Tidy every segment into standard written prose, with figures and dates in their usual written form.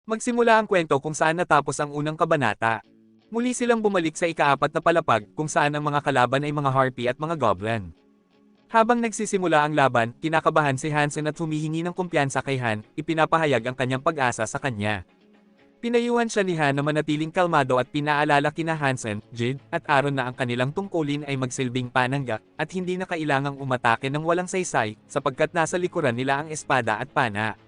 Magsimula ang kwento kung saan natapos ang unang kabanata. Muli silang bumalik sa ikaapat na palapag kung saan ang mga kalaban ay mga harpy at mga goblin. Habang nagsisimula ang laban, kinakabahan si Hansen at humihingi ng kumpiyansa kay Han, ipinapahayag ang kanyang pag-asa sa kanya. Pinayuhan siya ni Han na manatiling kalmado at pinaalala kina Hansen, Jid, at Aaron na ang kanilang tungkulin ay magsilbing panangga at hindi na kailangang umatake ng walang saysay sapagkat nasa likuran nila ang espada at pana.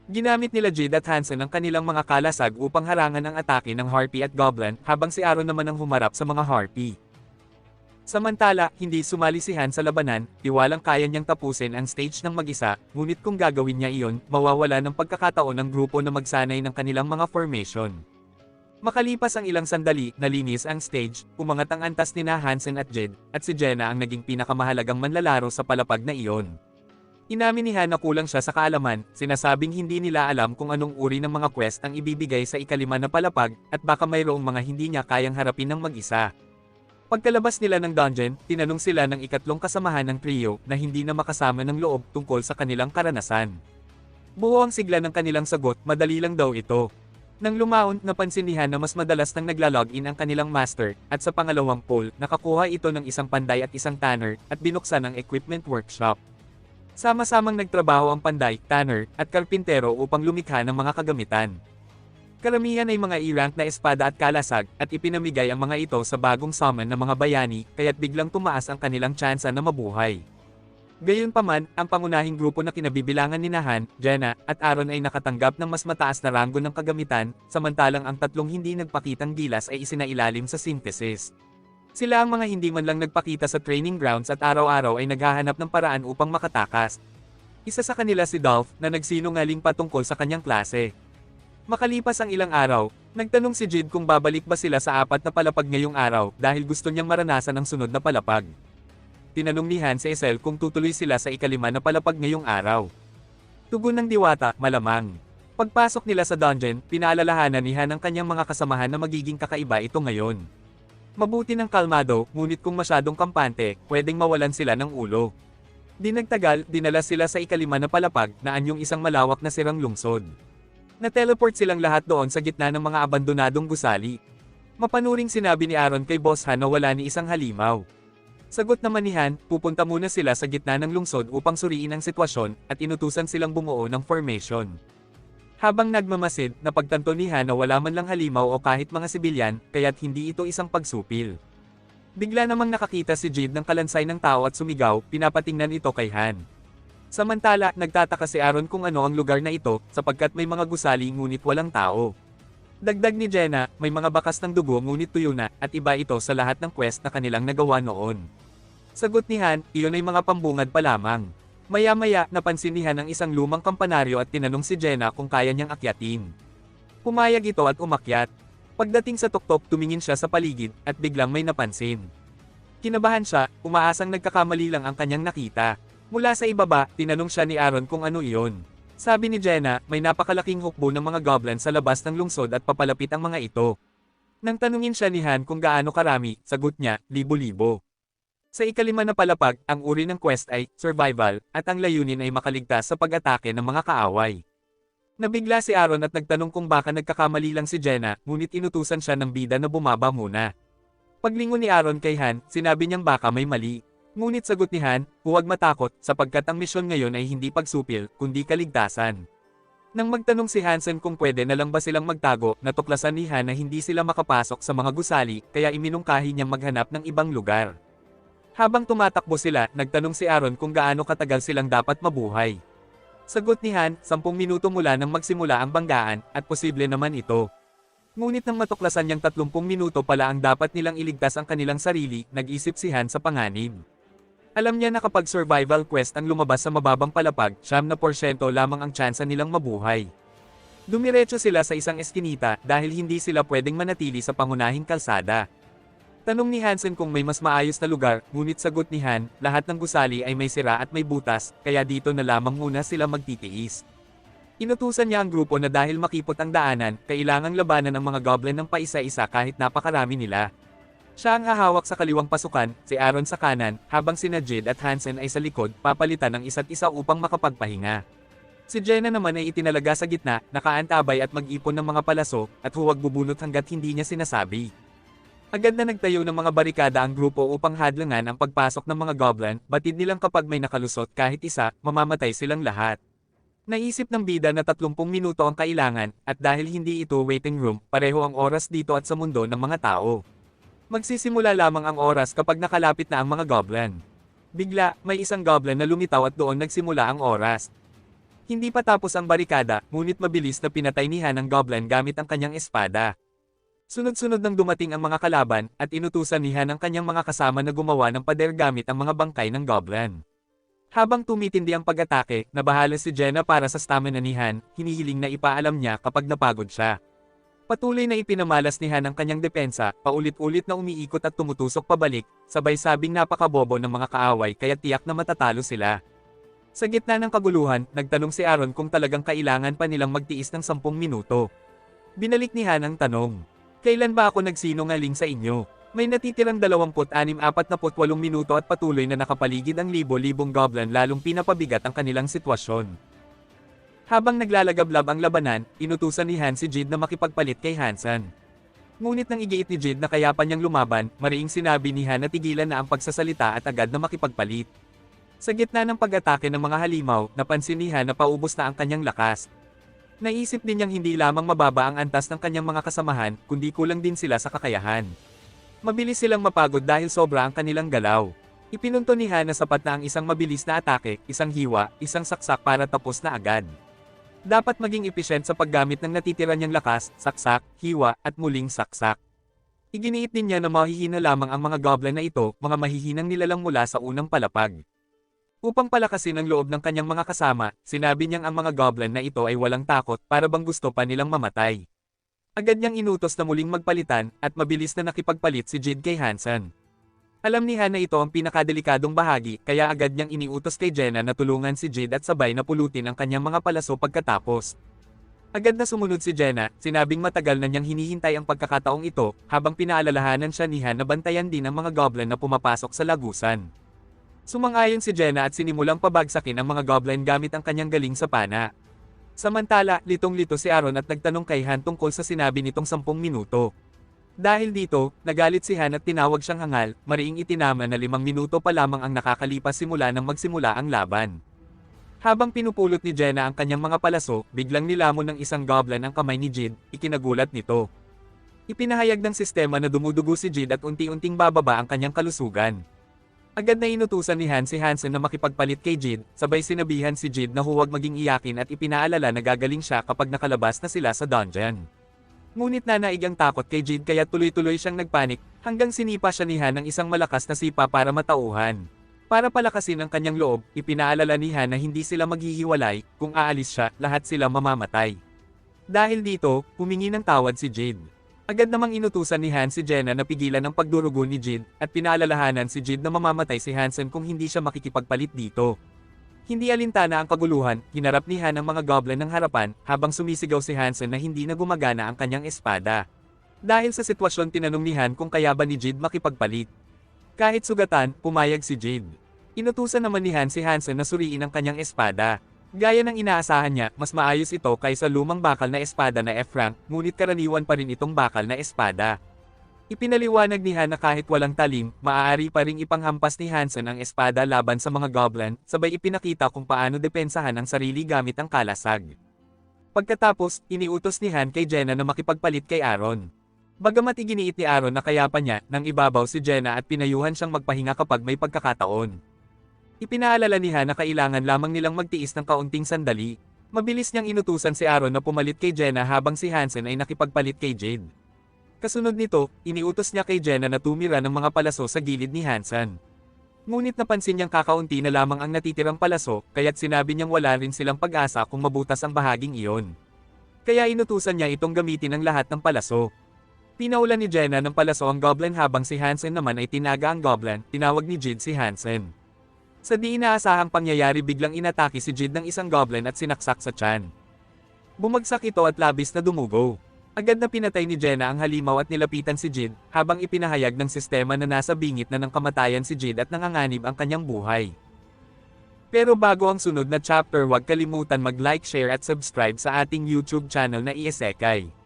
Ginamit nila Jid at Hansen ang kanilang mga kalasag upang harangan ang atake ng Harpy at Goblin habang si Aaron naman ang humarap sa mga Harpy. Samantala, hindi sumali si Han sa labanan, tiwalang kaya niyang tapusin ang stage ng mag-isa, ngunit kung gagawin niya iyon, mawawala ng pagkakataon ng grupo na magsanay ng kanilang mga formation. Makalipas ang ilang sandali, nalinis ang stage, umangat ang antas nina Hansen at Jid, at si Jenna ang naging pinakamahalagang manlalaro sa palapag na iyon. Inamin ni Han na kulang siya sa kaalaman, sinasabing hindi nila alam kung anong uri ng mga quest ang ibibigay sa ikalima na palapag, at baka mayroong mga hindi niya kayang harapin ng mag-isa. Pagkalabas nila ng dungeon, tinanong sila ng ikatlong kasamahan ng trio na hindi na makasama ng loob tungkol sa kanilang karanasan. Buo ang sigla ng kanilang sagot, madali lang daw ito. Nang lumaon, napansin ni Han na mas madalas nang naglalogin ang kanilang master, at sa pangalawang poll, nakakuha ito ng isang panday at isang tanner, at binuksan ang equipment workshop. Sama-samang nagtrabaho ang panday, tanner, at karpintero upang lumikha ng mga kagamitan. Karamihan ay mga E-rank na espada at kalasag, at ipinamigay ang mga ito sa bagong summon ng mga bayani, kaya't biglang tumaas ang kanilang tsansa na mabuhay. Gayunpaman, ang pangunahing grupo na kinabibilangan ni Han, Jenna, at Aaron ay nakatanggap ng mas mataas na ranggo ng kagamitan, samantalang ang tatlong hindi nagpakitang gilas ay isinailalim sa synthesis. Sila ang mga hindi man lang nagpakita sa training grounds at araw-araw ay naghahanap ng paraan upang makatakas. Isa sa kanila si Dolph na nagsinungaling patungkol sa kanyang klase. Makalipas ang ilang araw, nagtanong si Jid kung babalik ba sila sa apat na palapag ngayong araw dahil gusto niyang maranasan ang sunod na palapag. Tinanong ni Han si Esel kung tutuloy sila sa ikalima na palapag ngayong araw. Tugon ng diwata, malamang. Pagpasok nila sa dungeon, pinaalalahanan ni Han ang kanyang mga kasamahan na magiging kakaiba ito ngayon. Mabuti ng kalmado, ngunit kung masyadong kampante, pwedeng mawalan sila ng ulo. Di nagtagal, dinala sila sa ikalima na palapag na anyong isang malawak na sirang lungsod. Na-teleport silang lahat doon sa gitna ng mga abandonadong gusali. Mapanuring sinabi ni Aaron kay Boss Han na wala ni isang halimaw. Sagot naman ni Han, pupunta muna sila sa gitna ng lungsod upang suriin ang sitwasyon at inutusan silang bumuo ng formation. Habang nagmamasid, napagtanto ni Han na wala man lang halimaw o kahit mga sibilyan, kaya't hindi ito isang pagsupil. Bigla namang nakakita si Jade ng kalansay ng tao at sumigaw, pinapatingnan ito kay Han. Samantala, nagtataka si Aaron kung ano ang lugar na ito, sapagkat may mga gusali ngunit walang tao. Dagdag ni Jenna, may mga bakas ng dugo ngunit tuyo na, at iba ito sa lahat ng quest na kanilang nagawa noon. Sagot ni Han, iyon ay mga pambungad pa lamang. Maya-maya, napansin ni Han ang isang lumang kampanaryo at tinanong si Jenna kung kaya niyang akyatin. Pumayag ito at umakyat. Pagdating sa tuktok, tumingin siya sa paligid, at biglang may napansin. Kinabahan siya, umaasang nagkakamali lang ang kanyang nakita. Mula sa ibaba, tinanong siya ni Aaron kung ano iyon. Sabi ni Jenna, may napakalaking hukbo ng mga goblin sa labas ng lungsod at papalapit ang mga ito. Nang tanungin siya ni Han kung gaano karami, sagot niya, libo-libo. Sa ikalima na palapag, ang uri ng quest ay survival, at ang layunin ay makaligtas sa pag-atake ng mga kaaway. Nabigla si Aaron at nagtanong kung baka nagkakamali lang si Jenna, ngunit inutusan siya ng bida na bumaba muna. Paglingon ni Aaron kay Han, sinabi niyang baka may mali. Ngunit sagot ni Han, huwag matakot, sapagkat ang misyon ngayon ay hindi pagsupil, kundi kaligtasan. Nang magtanong si Hansen kung pwede na lang ba silang magtago, natuklasan ni Han na hindi sila makapasok sa mga gusali, kaya iminungkahi niyang maghanap ng ibang lugar. Habang tumatakbo sila, nagtanong si Aaron kung gaano katagal silang dapat mabuhay. Sagot ni Han, 10 minuto mula nang magsimula ang banggaan, at posible naman ito. Ngunit nang matuklasan niyang 30 minuto pala ang dapat nilang iligtas ang kanilang sarili, nag-isip si Han sa panganib. Alam niya na kapag survival quest ang lumabas sa mababang palapag, 9% lamang ang tsansa nilang mabuhay. Dumiretso sila sa isang eskinita dahil hindi sila pwedeng manatili sa pangunahing kalsada. Tanong ni Hansen kung may mas maayos na lugar, ngunit sagot ni Han, lahat ng gusali ay may sira at may butas, kaya dito na lamang muna sila magtitiis. Inutusan niya ang grupo na dahil makipot ang daanan, kailangang labanan ang mga goblin ng paisa-isa kahit napakarami nila. Siya ang hahawak sa kaliwang pasukan, si Aaron sa kanan, habang sina Jade at Hansen ay sa likod, papalitan ng isa't isa upang makapagpahinga. Si Jenna naman ay itinalaga sa gitna, nakaantabay at mag-ipon ng mga palaso, at huwag bubunot hanggat hindi niya sinasabi. Agad na nagtayo ng mga barikada ang grupo upang hadlangan ang pagpasok ng mga goblin, batid nilang kapag may nakalusot kahit isa, mamamatay silang lahat. Naisip ng bida na 30 minuto ang kailangan, at dahil hindi ito waiting room, pareho ang oras dito at sa mundo ng mga tao. Magsisimula lamang ang oras kapag nakalapit na ang mga goblin. Bigla, may isang goblin na lumitaw at doon nagsimula ang oras. Hindi pa tapos ang barikada, ngunit mabilis na pinatay ni Han ang goblin gamit ang kanyang espada. Sunod-sunod nang dumating ang mga kalaban, at inutusan ni Han ang kanyang mga kasama na gumawa ng pader gamit ang mga bangkay ng goblin. Habang tumitindi ang pag-atake, nabahala si Jenna para sa stamina ni Han, hinihiling na ipaalam niya kapag napagod siya. Patuloy na ipinamalas ni Han ang kanyang depensa, paulit-ulit na umiikot at tumutusok pabalik, sabay sabing napakabobo ng mga kaaway kaya tiyak na matatalo sila. Sa gitna ng kaguluhan, nagtanong si Aaron kung talagang kailangan pa nilang magtiis ng 10 minuto. Binalik ni Han ang tanong, "Kailan ba ako nagsinungaling sa inyo? May natitirang 26-48 minuto at patuloy na nakapaligid ang libo-libong goblin lalong pinapabigat ang kanilang sitwasyon." Habang naglalagablab ang labanan, inutusan ni Han si Jid na makipagpalit kay Hansen. Ngunit nang igiit ni Jid na kaya pa niyang lumaban, mariing sinabi ni Han na tigilan na ang pagsasalita at agad na makipagpalit. Sa gitna ng pag-atake ng mga halimaw, napansin ni Han na paubos na ang kanyang lakas. Naisip din niyang hindi lamang mababa ang antas ng kanyang mga kasamahan, kundi kulang din sila sa kakayahan. Mabilis silang mapagod dahil sobra ang kanilang galaw. Ipinunto ni Han na sapat na ang isang mabilis na atake, isang hiwa, isang saksak para tapos na agad. Dapat maging epesyent sa paggamit ng natitira niyang lakas, saksak, hiwa, at muling saksak. Iginiit din niya na mahihina lamang ang mga goblin na ito, mga mahihinang nilalang mula sa unang palapag. Upang palakasin ang loob ng kanyang mga kasama, sinabi niyang ang mga goblin na ito ay walang takot para bang gusto pa nilang mamatay. Agad niyang inutos na muling magpalitan, at mabilis na nakipagpalit si Jid kay Hansen. Alam ni Han na ito ang pinakadelikadong bahagi, kaya agad niyang iniutos kay Jenna na tulungan si Jid at sabay na pulutin ang kanyang mga palaso pagkatapos. Agad na sumunod si Jenna, sinabing matagal na niyang hinihintay ang pagkakataong ito, habang pinaalalahanan siya ni Han na bantayan din ang mga goblin na pumapasok sa lagusan. Sumang-ayon si Jenna at sinimulang pabagsakin ang mga goblin gamit ang kanyang galing sa pana. Samantala, litong-lito si Aaron at nagtanong kay Han tungkol sa sinabi nitong 10 minuto. Dahil dito, nagalit si Han at tinawag siyang hangal, mariing itinama na 5 minuto pa lamang ang nakakalipas simula nang magsimula ang laban. Habang pinupulot ni Jenna ang kanyang mga palaso, biglang nilamon ng isang goblin ang kamay ni Jid, ikinagulat nito. Ipinahayag ng sistema na dumudugo si Jid at unti-unting bababa ang kanyang kalusugan. Agad na inutusan ni Han si Hansen na makipagpalit kay Jid, sabay sinabihan si Jid na huwag maging iyakin at ipinaalala na gagaling siya kapag nakalabas na sila sa dungeon. Ngunit nanaig ang takot kay Jid kaya tuloy-tuloy siyang nagpanik, hanggang sinipa siya ni Han ng isang malakas na sipa para matauhan. Para palakasin ang kanyang loob, ipinaalala ni Han na hindi sila maghihiwalay, kung aalis siya, lahat sila mamamatay. Dahil dito, humingi ng tawad si Jid. Agad namang inutusan ni Han si Jenna na pigilan ang pagdurugo ni Jid, at pinaalalahanan si Jid na mamamatay si Hansen kung hindi siya makikipagpalit dito. Hindi alintana ang kaguluhan, hinarap ni Han ang mga goblin ng harapan, habang sumisigaw si Hansen na hindi na gumagana ang kanyang espada. Dahil sa sitwasyon tinanong ni Han kung kaya ba ni Jid makipagpalit. Kahit sugatan, pumayag si Jid. Inutusan naman ni Han si Hansen na suriin ang kanyang espada. Gaya ng inaasahan niya, mas maayos ito kaysa lumang bakal na espada na F-rank, ngunit karaniwan pa rin itong bakal na espada. Ipinaliwanag ni Han na kahit walang talim, maaari pa ring ipanghampas ni Hansen ang espada laban sa mga goblin, sabay ipinakita kung paano depensahan ang sarili gamit ang kalasag. Pagkatapos, iniutos ni Han kay Jenna na makipagpalit kay Aaron. Bagamat iginiit ni Aaron na kaya pa niya, nang ibabaw si Jenna at pinayuhan siyang magpahinga kapag may pagkakataon. Ipinaalala ni Han na kailangan lamang nilang magtiis ng kaunting sandali. Mabilis niyang inutusan si Aaron na pumalit kay Jenna habang si Hansen ay nakipagpalit kay Jade. Kasunod nito, iniutos niya kay Jenna na tumira ng mga palaso sa gilid ni Hansen. Ngunit napansin niyang kakaunti na lamang ang natitirang palaso, kaya't sinabi niyang wala rin silang pag-asa kung mabutas ang bahaging iyon. Kaya inutusan niya itong gamitin ang lahat ng palaso. Pinaulan ni Jenna ng palaso ang goblin habang si Hansen naman ay tinaga ang goblin, tinawag ni Jade si Hansen. Sa di inaasahang pangyayari biglang inatake si Jid ng isang goblin at sinaksak sa tiyan. Bumagsak ito at labis na dumugo. Agad na pinatay ni Jenna ang halimaw at nilapitan si Jid, habang ipinahayag ng sistema na nasa bingit na ng kamatayan si Jid at nanganganib ang kanyang buhay. Pero bago ang sunod na chapter, huwag kalimutan mag-like, share at subscribe sa ating YouTube channel na Isekai.